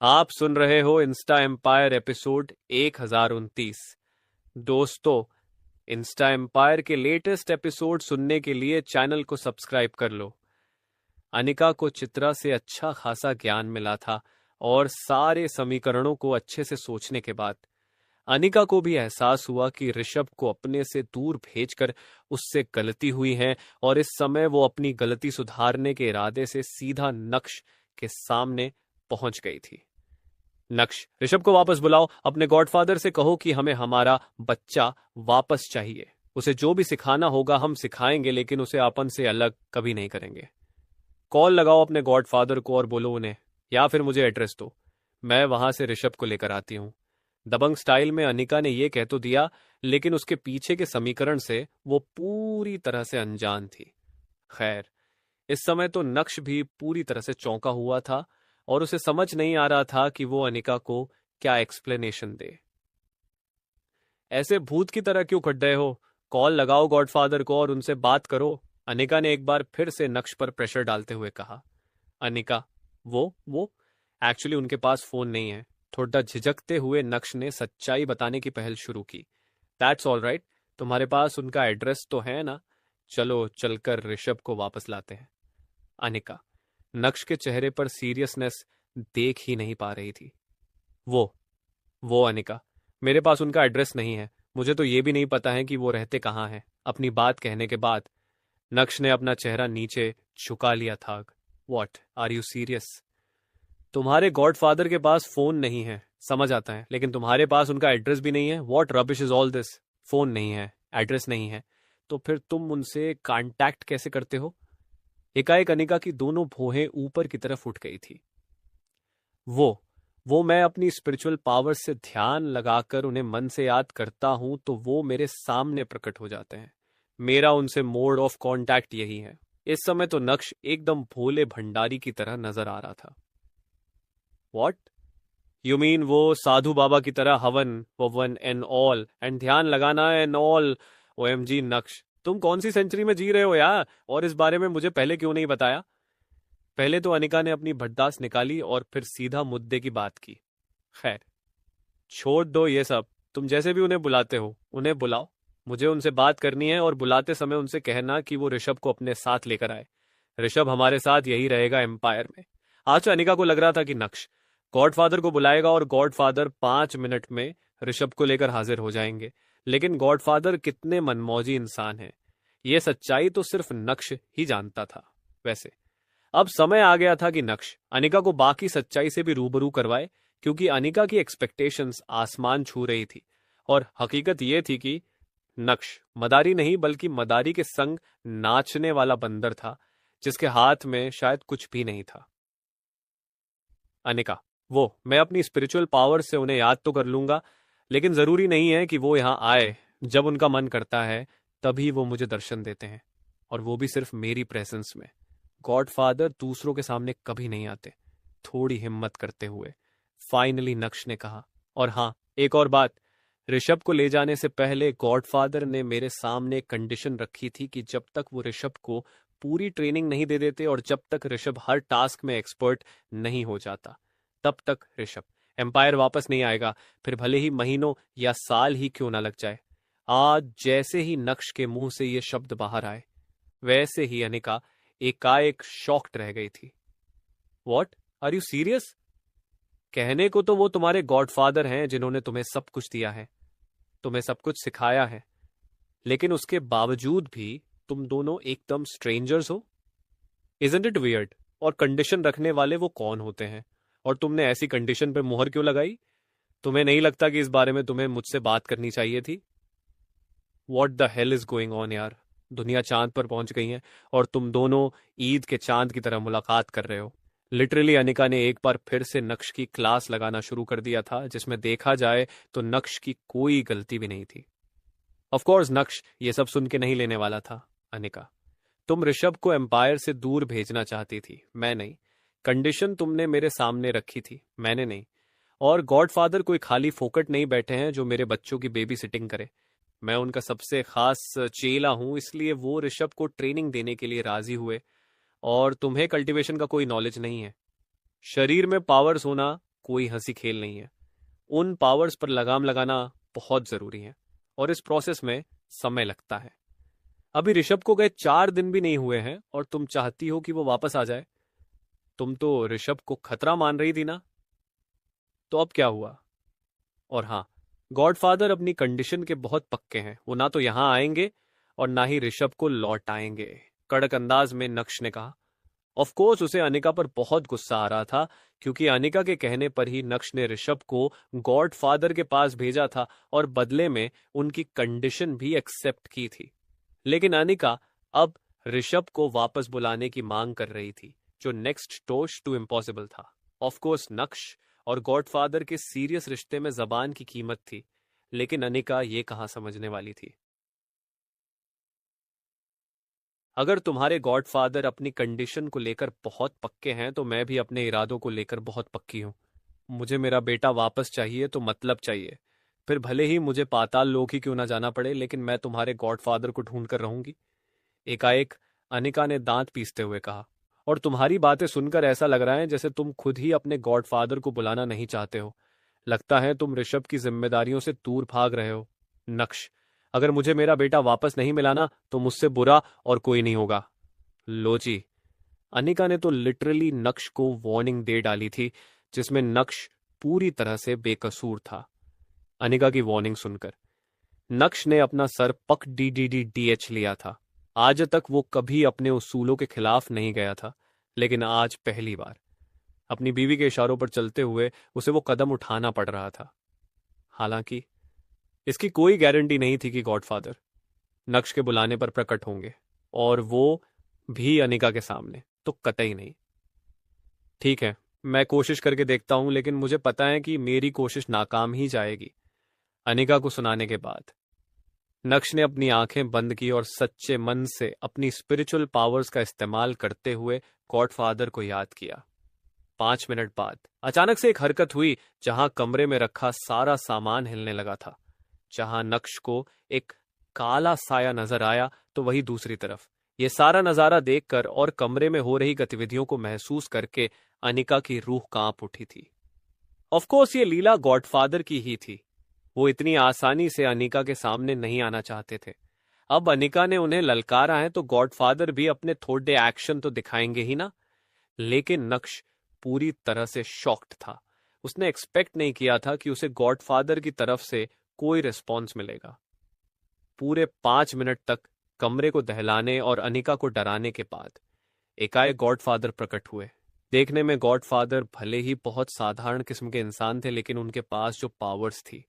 आप सुन रहे हो इंस्टा एम्पायर एपिसोड 1029। दोस्तों, इंस्टा एम्पायर के लेटेस्ट एपिसोड सुनने के लिए चैनल को सब्सक्राइब कर लो। अनिका को चित्रा से अच्छा खासा ज्ञान मिला था और सारे समीकरणों को अच्छे से सोचने के बाद अनिका को भी एहसास हुआ कि ऋषभ को अपने से दूर भेजकर उससे गलती हुई है और इस समय वो अपनी गलती सुधारने के इरादे से सीधा नक्श के सामने पहुंच गई थी। नक्श, ऋषभ को वापस बुलाओ। अपने गॉडफादर से कहो कि हमें हमारा बच्चा वापस चाहिए। उसे जो भी सिखाना होगा हम सिखाएंगे, लेकिन उसे अपन से अलग कभी नहीं करेंगे। कॉल लगाओ अपने गॉडफादर को और बोलो उन्हें, या फिर मुझे एड्रेस दो, मैं वहां से ऋषभ को लेकर आती हूँ। दबंग स्टाइल में अनिका ने यह कह तो दिया, लेकिन उसके पीछे के समीकरण से वो पूरी तरह से अनजान थी। खैर, इस समय तो नक्श भी पूरी तरह से चौंका हुआ था और उसे समझ नहीं आ रहा था कि वो अनिका को क्या एक्सप्लेनेशन दे। ऐसे भूत की तरह क्यों खट रहे हो? कॉल लगाओ गॉडफादर को और उनसे बात करो, अनिका ने एक बार फिर से नक्श पर प्रेशर डालते हुए कहा। अनिका, वो एक्चुअली उनके पास फोन नहीं है। थोड़ा झिझकते हुए नक्श ने सच्चाई बताने की पहल शुरू की। दैट्स ऑल राइट, तुम्हारे पास उनका एड्रेस तो है ना? चलो चलकर ऋषभ को वापस लाते हैं। अनिका नक्श के चेहरे पर सीरियसनेस देख ही नहीं पा रही थी। वो अनिका, मेरे पास उनका एड्रेस नहीं है। मुझे तो ये भी नहीं पता है कि वो रहते कहाँ हैं। अपनी बात कहने के बाद नक्श ने अपना चेहरा नीचे झुका लिया था। What, are you serious? तुम्हारे गॉडफादर के पास फोन नहीं है, समझ आता है, लेकिन तुम्हारे पास उनका एड्रेस भी नहीं है। What rubbish is all this? Phone नहीं है, एड्रेस नहीं है, तो फिर तुम उनसे कांटेक्ट कैसे करते हो? एकाएक अनिका की दोनों भौहें ऊपर की तरफ उठ गई थी। वो मैं अपनी स्पिरिचुअल पावर से ध्यान लगाकर उन्हें मन से याद करता हूं तो वो मेरे सामने प्रकट हो जाते हैं। मेरा उनसे मोड ऑफ कांटेक्ट यही है। इस समय तो नक्श एकदम भोले भंडारी की तरह नजर आ रहा था। व्हाट यू मीन वो साधु बाबा की तरह हवन एंड ऑल एंड ध्यान लगाना एंड ऑल? ओएमजी नक्श, तुम कौन सी सेंचुरी में जी रहे हो यार? और इस बारे में मुझे पहले क्यों नहीं बताया? पहले तो अनिका ने अपनी भड़ास निकाली और फिर सीधा मुद्दे की बात की। खैर, छोड़ दो ये सब। तुम जैसे भी उन्हें बुलाते हो उन्हें बुलाओ। मुझे उनसे बात करनी है और बुलाते समय उनसे कहना कि वो ऋषभ को अपने साथ लेकर आए। ऋषभ हमारे साथ यही रहेगा एम्पायर में। आज अनिका को लग रहा था कि नक्श गॉडफादर को बुलाएगा और गॉडफादर 5 मिनट में ऋषभ को लेकर हाजिर हो जाएंगे, लेकिन गॉडफादर कितने मनमौजी इंसान हैं, ये सच्चाई तो सिर्फ नक्श ही जानता था। वैसे अब समय आ गया था कि नक्श अनिका को बाकी सच्चाई से भी रूबरू करवाए, क्योंकि अनिका की एक्सपेक्टेशंस आसमान छू रही थी और हकीकत यह थी कि नक्श मदारी नहीं बल्कि मदारी के संग नाचने वाला बंदर था, जिसके हाथ में शायद कुछ भी नहीं था। अनिका, मैं अपनी स्पिरिचुअल पावर से उन्हें याद तो कर लूंगा, लेकिन जरूरी नहीं है कि वो यहां आए। जब उनका मन करता है तभी वो मुझे दर्शन देते हैं, और वो भी सिर्फ मेरी प्रेजेंस में। गॉडफादर दूसरों के सामने कभी नहीं आते। थोड़ी हिम्मत करते हुए फाइनली नक्श ने कहा। और हाँ, एक और बात, ऋषभ को ले जाने से पहले गॉडफादर ने मेरे सामने कंडीशन रखी थी कि जब तक वो ऋषभ को पूरी ट्रेनिंग नहीं दे देते और जब तक ऋषभ हर टास्क में एक्सपर्ट नहीं हो जाता, तब तक ऋषभ एम्पायर वापस नहीं आएगा, फिर भले ही महीनों या साल ही क्यों ना लग जाए। आज जैसे ही नक्श के मुंह से ये शब्द बाहर आए, वैसे ही अनिका एकाएक शॉक्ड रह गई थी। What, are you serious? कहने को तो वो तुम्हारे गॉडफादर हैं जिन्होंने तुम्हें सब कुछ दिया है, तुम्हें सब कुछ सिखाया है, लेकिन उसके बावजूद भी तुम दोनों एकदम स्ट्रेंजर्स हो। Isn't it weird? और कंडीशन रखने वाले वो कौन होते हैं? और तुमने ऐसी कंडीशन पे मुहर क्यों लगाई? तुम्हें नहीं लगता कि इस बारे में तुम्हें मुझसे बात करनी चाहिए थी? What the hell is going on यार? दुनिया चांद पर पहुंच गई है और तुम दोनों ईद के चांद की तरह मुलाकात कर रहे हो। लिटरली अनिका ने एक बार फिर से नक्श की क्लास लगाना शुरू कर दिया था, जिसमें देखा जाए तो नक्श की कोई गलती भी नहीं थी। ऑफ कोर्स नक्श ये सब सुन के नहीं लेने वाला था। अनिका, तुम ऋषभ को एम्पायर से दूर भेजना चाहती थी, मैं नहीं। कंडीशन तुमने मेरे सामने रखी थी, मैंने नहीं। और गॉडफादर कोई खाली फोकट नहीं बैठे हैं जो मेरे बच्चों की बेबी सिटिंग करे। मैं उनका सबसे खास चेला हूं, इसलिए वो ऋषभ को ट्रेनिंग देने के लिए राजी हुए। और तुम्हें कल्टीवेशन का कोई नॉलेज नहीं है। शरीर में पावर्स होना कोई हंसी खेल नहीं है। उन पावर्स पर लगाम लगाना बहुत जरूरी है और इस प्रोसेस में समय लगता है। अभी ऋषभ को गए 4 दिन भी नहीं हुए हैं और तुम चाहती हो कि वो वापस आ जाए। तुम तो ऋषभ को खतरा मान रही थी ना? तो अब क्या हुआ? और हाँ, गॉडफादर अपनी कंडीशन के बहुत पक्के हैं। वो ना तो यहां आएंगे और ना ही ऋषभ को लौट आएंगे, कड़क अंदाज में नक्श ने कहा। ऑफ कोर्स उसे अनिका पर बहुत गुस्सा आ रहा था, क्योंकि अनिका के कहने पर ही नक्श ने ऋषभ को गॉडफादर के पास भेजा था और बदले में उनकी कंडीशन भी एक्सेप्ट की थी। लेकिन अनिका अब ऋषभ को वापस बुलाने की मांग कर रही थी, जो नेक्स्ट टोस्ट टू इम्पॉसिबल था। ऑफ कोर्स नक्श और गॉडफादर के सीरियस रिश्ते में जबान की कीमत थी, लेकिन अनिका ये कहां समझने वाली थी। अगर तुम्हारे गॉडफादर अपनी कंडीशन को लेकर बहुत पक्के हैं तो मैं भी अपने इरादों को लेकर बहुत पक्की हूं। मुझे मेरा बेटा वापस चाहिए तो मतलब चाहिए, फिर भले ही मुझे पाताल लोक ही क्यों ना जाना पड़े, लेकिन मैं तुम्हारे गॉडफादर को ढूंढ कर रहूंगी। एकाएक अनिका ने दांत पीसते हुए कहा। और तुम्हारी बातें सुनकर ऐसा लग रहा है जैसे तुम खुद ही अपने गॉडफादर को बुलाना नहीं चाहते हो। लगता है तुम ऋषभ की जिम्मेदारियों से दूर भाग रहे हो। नक्श, अगर मुझे मेरा बेटा वापस नहीं मिला ना तो मुझसे बुरा और कोई नहीं होगा। लो जी, अनिका ने तो लिटरली नक्श को वार्निंग दे डाली थी, जिसमें नक्श पूरी तरह से बेकसूर था। अनिका की वार्निंग सुनकर नक्श ने अपना सर पक DDDDH लिया था। आज तक वो कभी अपने उसूलों के खिलाफ नहीं गया था, लेकिन आज पहली बार अपनी बीवी के इशारों पर चलते हुए उसे वो कदम उठाना पड़ रहा था। हालांकि इसकी कोई गारंटी नहीं थी कि गॉडफादर नक्श के बुलाने पर प्रकट होंगे, और वो भी अनिका के सामने, तो कतई नहीं। ठीक है, मैं कोशिश करके देखता हूं, लेकिन मुझे पता है कि मेरी कोशिश नाकाम ही जाएगी। अनिका को सुनाने के बाद नक्श ने अपनी आंखें बंद की और सच्चे मन से अपनी स्पिरिचुअल पावर्स का इस्तेमाल करते हुए गॉडफादर को याद किया। 5 मिनट बाद अचानक से एक हरकत हुई, जहां कमरे में रखा सारा सामान हिलने लगा था। जहां नक्श को एक काला साया नजर आया, तो वही दूसरी तरफ। ये सारा नजारा देखकर और कमरे में हो रही गतिविधियों को महसूस करके अनिका की रूह कांप उठी थी। ऑफ कोर्स ये लीला गॉडफादर की ही थी। वो इतनी आसानी से अनिका के सामने नहीं आना चाहते थे। अब अनिका ने उन्हें ललकारा है तो गॉडफादर भी अपने थोड़े एक्शन तो दिखाएंगे ही ना। लेकिन नक्श पूरी तरह से शॉक्ड था। उसने एक्सपेक्ट नहीं किया था कि उसे गॉडफादर की तरफ से कोई रिस्पॉन्स मिलेगा। पूरे 5 मिनट तक कमरे को दहलाने और अनिका को डराने के बाद एकाएक गॉडफादर प्रकट हुए। देखने में गॉडफादर भले ही बहुत साधारण किस्म के इंसान थे, लेकिन उनके पास जो पावर्स थी,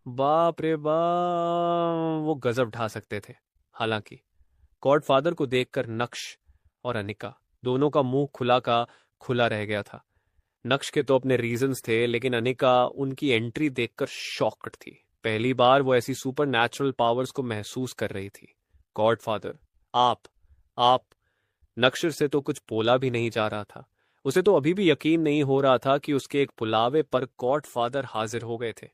बाप रे बाप, वो गजब ढा सकते थे। हालांकि गॉडफादर को देखकर नक्श और अनिका दोनों का मुंह खुला का खुला रह गया था। नक्श के तो अपने रीजंस थे, लेकिन अनिका उनकी एंट्री देखकर शॉक्ड थी। पहली बार वो ऐसी सुपर नेचुरल पावर्स को महसूस कर रही थी। गॉडफादर, आप नक्श से तो कुछ बोला भी नहीं जा रहा था। उसे तो अभी भी यकीन नहीं हो रहा था कि उसके एक बुलावे पर गॉडफादर हाजिर हो गए थे।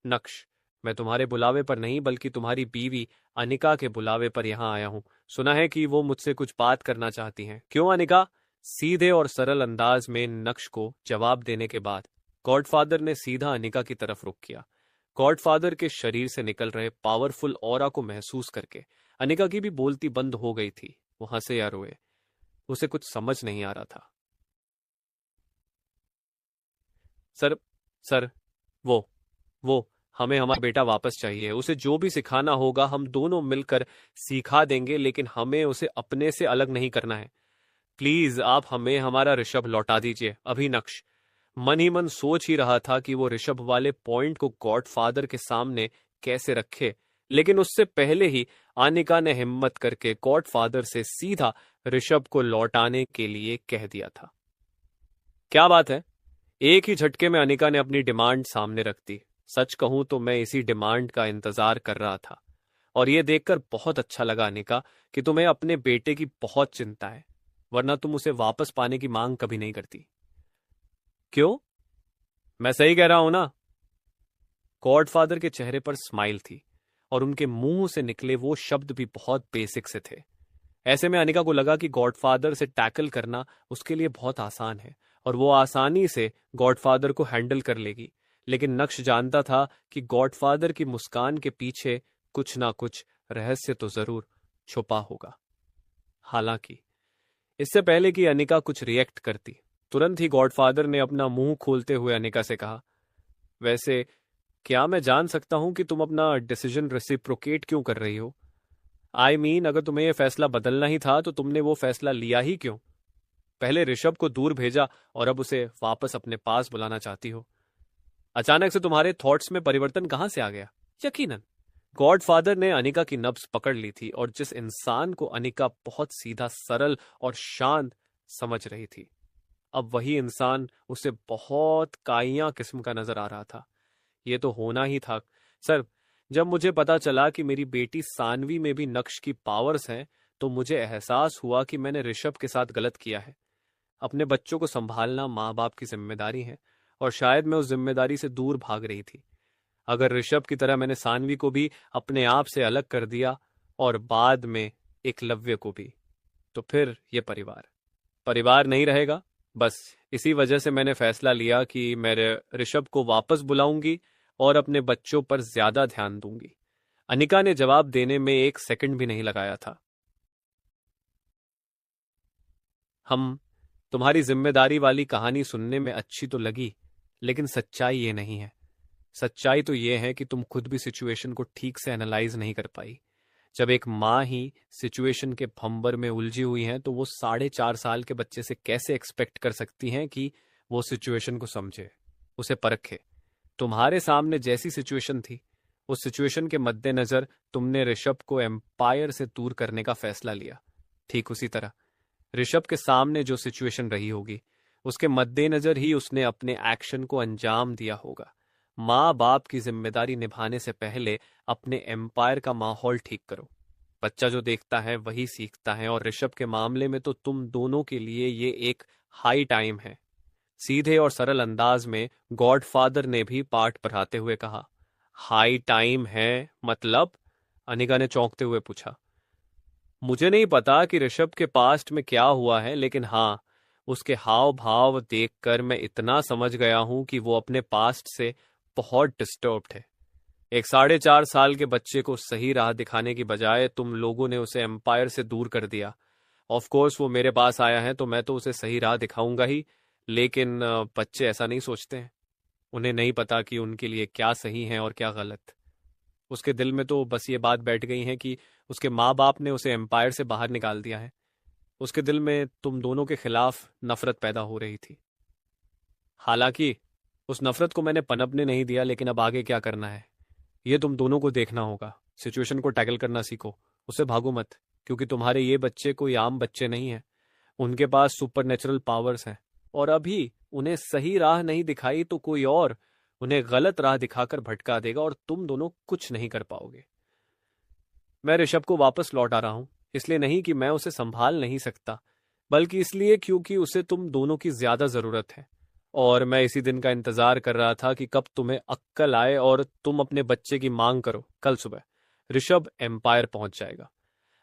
नक्श, मैं तुम्हारे बुलावे पर नहीं बल्कि तुम्हारी बीवी अनिका के बुलावे पर यहां आया हूं। सुना है कि वो मुझसे कुछ बात करना चाहती हैं। क्यों अनिका? सीधे और सरल अंदाज में नक्श को जवाब देने के बाद गॉडफादर ने सीधा अनिका की तरफ रुख किया। गॉडफादर के शरीर से निकल रहे पावरफुल ऑरा को महसूस करके अनिका की भी बोलती बंद हो गई थी। वो हंसे या रोए, उसे कुछ समझ नहीं आ रहा था। सर सर वो हमें हमारा बेटा वापस चाहिए। उसे जो भी सिखाना होगा हम दोनों मिलकर सिखा देंगे, लेकिन हमें उसे अपने से अलग नहीं करना है। प्लीज आप हमें हमारा ऋषभ लौटा दीजिए अभी। नक्श मन ही मन सोच ही रहा था कि वो ऋषभ वाले पॉइंट को गॉडफादर के सामने कैसे रखे, लेकिन उससे पहले ही अनिका ने हिम्मत करके गॉडफादर से सीधा ऋषभ को लौटाने के लिए कह दिया था। क्या बात है? एक ही झटके में अनिका ने अपनी डिमांड सामने रख दी। सच कहूं तो मैं इसी डिमांड का इंतजार कर रहा था, और यह देखकर बहुत अच्छा लगा अनिका कि तुम्हें अपने बेटे की बहुत चिंता है, वरना तुम उसे वापस पाने की मांग कभी नहीं करती। क्यों? मैं सही कह रहा हूं ना? गॉडफादर के चेहरे पर स्माइल थी और उनके मुंह से निकले वो शब्द भी बहुत बेसिक से थे। ऐसे में अनिका को लगा कि गॉडफादर से टैकल करना उसके लिए बहुत आसान है और वो आसानी से गॉडफादर को हैंडल कर लेगी। लेकिन नक्श जानता था कि गॉडफादर की मुस्कान के पीछे कुछ ना कुछ रहस्य तो जरूर छुपा होगा। हालांकि इससे पहले कि अनिका कुछ रिएक्ट करती, तुरंत ही गॉडफादर ने अपना मुंह खोलते हुए अनिका से कहा, वैसे क्या मैं जान सकता हूं कि तुम अपना डिसीजन रेसिप्रोकेट क्यों कर रही हो? अगर तुम्हें यह फैसला बदलना ही था तो तुमने वो फैसला लिया ही क्यों? पहले ऋषभ को दूर भेजा और अब उसे वापस अपने पास बुलाना चाहती हो। अचानक से तुम्हारे थॉट्स में परिवर्तन कहां से आ गया? यकीनन गॉडफादर ने अनिका की नब्ज पकड़ ली थी और जिस इंसान को अनिका बहुत सीधा, सरल और शांत समझ रही थी, अब वही इंसान उसे बहुत काइयां किस्म का नजर आ रहा था। ये तो होना ही था सर। जब मुझे पता चला कि मेरी बेटी सानवी में भी नक्श की पावर्स हैं, तो मुझे एहसास हुआ कि मैंने ऋषभ के साथ गलत किया है। अपने बच्चों को संभालना माँ बाप की जिम्मेदारी है और शायद मैं उस जिम्मेदारी से दूर भाग रही थी। अगर ऋषभ की तरह मैंने सानवी को भी अपने आप से अलग कर दिया और बाद में एकलव्य को भी, तो फिर ये परिवार नहीं रहेगा। बस इसी वजह से मैंने फैसला लिया कि मैं ऋषभ को वापस बुलाऊंगी और अपने बच्चों पर ज्यादा ध्यान दूंगी। अनिका ने जवाब देने में 1 सेकंड भी नहीं लगाया था। हम तुम्हारी जिम्मेदारी वाली कहानी सुनने में अच्छी तो लगी, लेकिन सच्चाई ये नहीं है। सच्चाई तो ये है कि तुम खुद भी सिचुएशन को ठीक से एनालाइज नहीं कर पाई। जब एक माँ ही सिचुएशन के भंवर में उलझी हुई है, तो वो 4.5 साल के बच्चे से कैसे एक्सपेक्ट कर सकती हैं कि वो सिचुएशन को समझे, उसे परखे। तुम्हारे सामने जैसी सिचुएशन थी, उस सिचुएशन के मद्देनजर तुमने ऋषभ को एम्पायर से दूर करने का फैसला लिया। ठीक उसी तरह ऋषभ के सामने जो सिचुएशन रही होगी, उसके मद्देनजर ही उसने अपने एक्शन को अंजाम दिया होगा। माँ बाप की जिम्मेदारी निभाने से पहले अपने एम्पायर का माहौल ठीक करो। बच्चा जो देखता है वही सीखता है, और ऋषभ के मामले में तो तुम दोनों के लिए ये एक हाई टाइम है। सीधे और सरल अंदाज में गॉडफादर ने भी पाठ पढ़ाते हुए कहा। हाई टाइम है मतलब? अनिका ने चौंकते हुए पूछा। मुझे नहीं पता कि ऋषभ के पास्ट में क्या हुआ है, लेकिन हाँ, उसके हाव भाव देखकर मैं इतना समझ गया हूं कि वो अपने पास्ट से बहुत डिस्टर्ब्ड है। एक 4.5 साल के बच्चे को सही राह दिखाने की बजाय तुम लोगों ने उसे एम्पायर से दूर कर दिया। ऑफ कोर्स वो मेरे पास आया है तो मैं तो उसे सही राह दिखाऊंगा ही, लेकिन बच्चे ऐसा नहीं सोचते हैं। उन्हें नहीं पता कि उनके लिए क्या सही है और क्या गलत। उसके दिल में तो बस ये बात बैठ गई है कि उसके माँ बाप ने उसे एम्पायर से बाहर निकाल दिया है। उसके दिल में तुम दोनों के खिलाफ नफरत पैदा हो रही थी। हालांकि उस नफरत को मैंने पनपने नहीं दिया, लेकिन अब आगे क्या करना है ये तुम दोनों को देखना होगा। सिचुएशन को टैकल करना सीखो, उससे भागो मत, क्योंकि तुम्हारे ये बच्चे कोई आम बच्चे नहीं हैं। उनके पास सुपरनेचुरल पावर्स हैं, और अभी उन्हें सही राह नहीं दिखाई तो कोई और उन्हें गलत राह दिखाकर भटका देगा और तुम दोनों कुछ नहीं कर पाओगे। मैं ऋषभ को वापस लौट आ रहा हूं, इसलिए नहीं कि मैं उसे संभाल नहीं सकता, बल्कि इसलिए क्योंकि उसे तुम दोनों की ज्यादा जरूरत है। और मैं इसी दिन का इंतजार कर रहा था कि कब तुम्हें अक्कल आए और तुम अपने बच्चे की मांग करो। कल सुबह ऋषभ एम्पायर पहुंच जाएगा।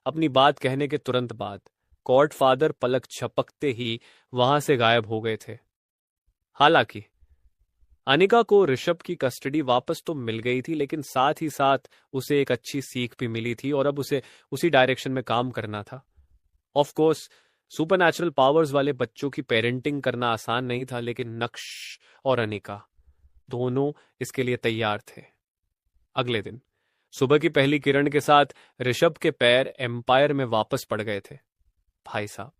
अपनी बात कहने के तुरंत बाद गॉडफादर पलक झपकते ही वहां से गायब हो गए थे। हालांकि अनिका को ऋषभ की कस्टडी वापस तो मिल गई थी, लेकिन साथ ही साथ उसे एक अच्छी सीख भी मिली थी और अब उसे उसी डायरेक्शन में काम करना था। ऑफ कोर्स सुपरनैचुरल पावर्स वाले बच्चों की पेरेंटिंग करना आसान नहीं था, लेकिन नक्श और अनिका दोनों इसके लिए तैयार थे। अगले दिन सुबह की पहली किरण के साथ ऋषभ के पैर एम्पायर में वापस पड़ गए थे। भाई साहब,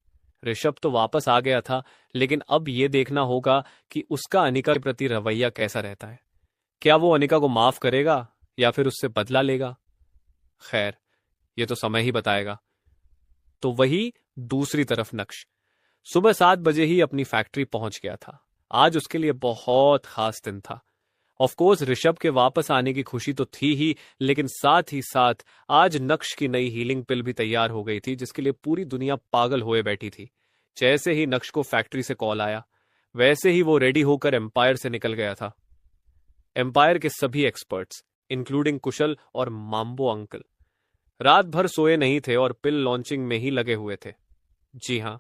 ऋषभ तो वापस आ गया था, लेकिन अब यह देखना होगा कि उसका अनिका के प्रति रवैया कैसा रहता है। क्या वो अनिका को माफ करेगा या फिर उससे बदला लेगा? खैर, ये तो समय ही बताएगा। तो वही दूसरी तरफ नक्श सुबह 7 बजे ही अपनी फैक्ट्री पहुंच गया था। आज उसके लिए बहुत खास दिन था। ऑफ कोर्स ऋषभ के वापस आने की खुशी तो थी ही, लेकिन साथ ही साथ आज नक्श की नई हीलिंग पिल भी तैयार हो गई थी, जिसके लिए पूरी दुनिया पागल हुए बैठी थी। जैसे ही नक्श को फैक्ट्री से कॉल आया, वैसे ही वो रेडी होकर एम्पायर से निकल गया था। एम्पायर के सभी एक्सपर्ट्स, इंक्लूडिंग कुशल और माम्बो अंकल, रात भर सोए नहीं थे और पिल लॉन्चिंग में ही लगे हुए थे। जी हां,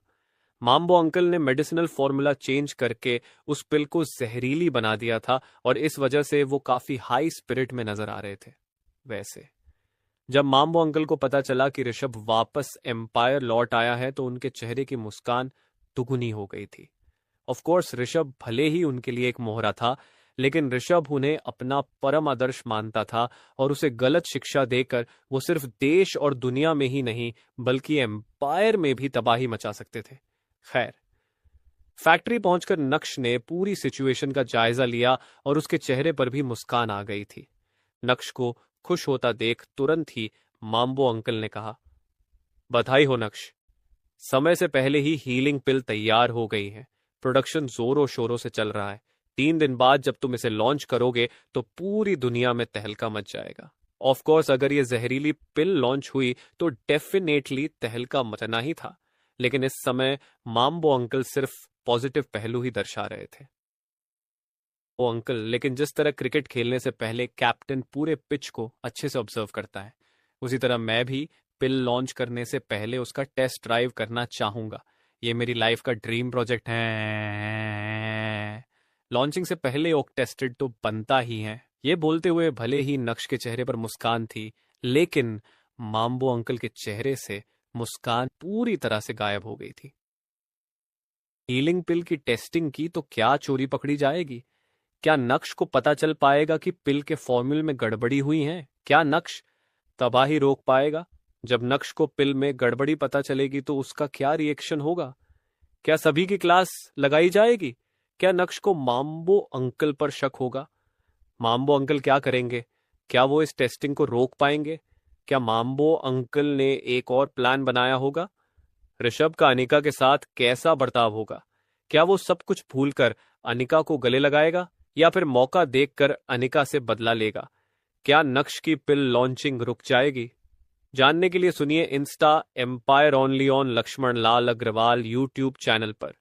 माम्बो अंकल ने मेडिसिनल फॉर्मूला चेंज करके उस पिल को जहरीली बना दिया था और इस वजह से वो काफी हाई स्पिरिट में नजर आ रहे थे। वैसे जब माम्बो अंकल को पता चला कि ऋषभ वापस एम्पायर लौट आया है तो उनके चेहरे की मुस्कान दुगुनी हो गई थी। ऑफ कोर्स ऋषभ भले ही उनके लिए एक मोहरा था, लेकिन ऋषभ उन्हें अपना परम आदर्श मानता था और उसे गलत शिक्षा देकर वो सिर्फ देश और दुनिया में ही नहीं बल्कि एम्पायर में भी तबाही मचा सकते थे। खैर, फैक्ट्री पहुंचकर नक्श ने पूरी सिचुएशन का जायजा लिया और उसके चेहरे पर भी मुस्कान आ गई थी। नक्श को खुश होता देख तुरंत ही माम्बो अंकल ने कहा, बधाई हो नक्श, समय से पहले ही हीलिंग पिल तैयार हो गई है। प्रोडक्शन जोरों शोरों से चल रहा है। 3 दिन बाद जब तुम इसे लॉन्च करोगे तो पूरी दुनिया में तहलका मच जाएगा। ऑफ कोर्स अगर ये जहरीली पिल लॉन्च हुई तो डेफिनेटली तहलका मचना ही था, लेकिन इस समय माम्बो अंकल सिर्फ पॉजिटिव पहलू ही दर्शा रहे थे। ओ अंकल, लेकिन जिस तरह क्रिकेट खेलने से पहले कैप्टन पूरे पिच को अच्छे से ऑब्जर्व करता है, उसी तरह मैं भी पिल लॉन्च करने से पहले उसका टेस्ट ड्राइव करना चाहूंगा। ये मेरी लाइफ का ड्रीम प्रोजेक्ट है। लॉन्चिंग से पहले ओक टेस्टेड तो बनता ही है। ये बोलते हुए भले ही नक्श के चेहरे पर मुस्कान थी, लेकिन माम्बो अंकल के चेहरे से मुस्कान पूरी तरह से गायब हो गई थी। हीलिंग पिल की टेस्टिंग की तो क्या चोरी पकड़ी जाएगी? क्या नक्श को पता चल पाएगा कि पिल के फॉर्मूले में गड़बड़ी हुई है? क्या नक्श तबाही रोक पाएगा? जब नक्श को पिल में गड़बड़ी पता चलेगी तो उसका क्या रिएक्शन होगा? क्या सभी की क्लास लगाई जाएगी? क्या नक्श को माम्बो अंकल पर शक होगा? माम्बो अंकल क्या करेंगे? क्या वो इस टेस्टिंग को रोक पाएंगे? क्या माम्बो अंकल ने एक और प्लान बनाया होगा? ऋषभ का अनिका के साथ कैसा बर्ताव होगा? क्या वो सब कुछ भूलकर अनिका को गले लगाएगा या फिर मौका देखकर अनिका से बदला लेगा? क्या नक्श की पिल लॉन्चिंग रुक जाएगी? जानने के लिए सुनिए Insta Empire only on Lakshman Lal Agarwal YouTube channel पर।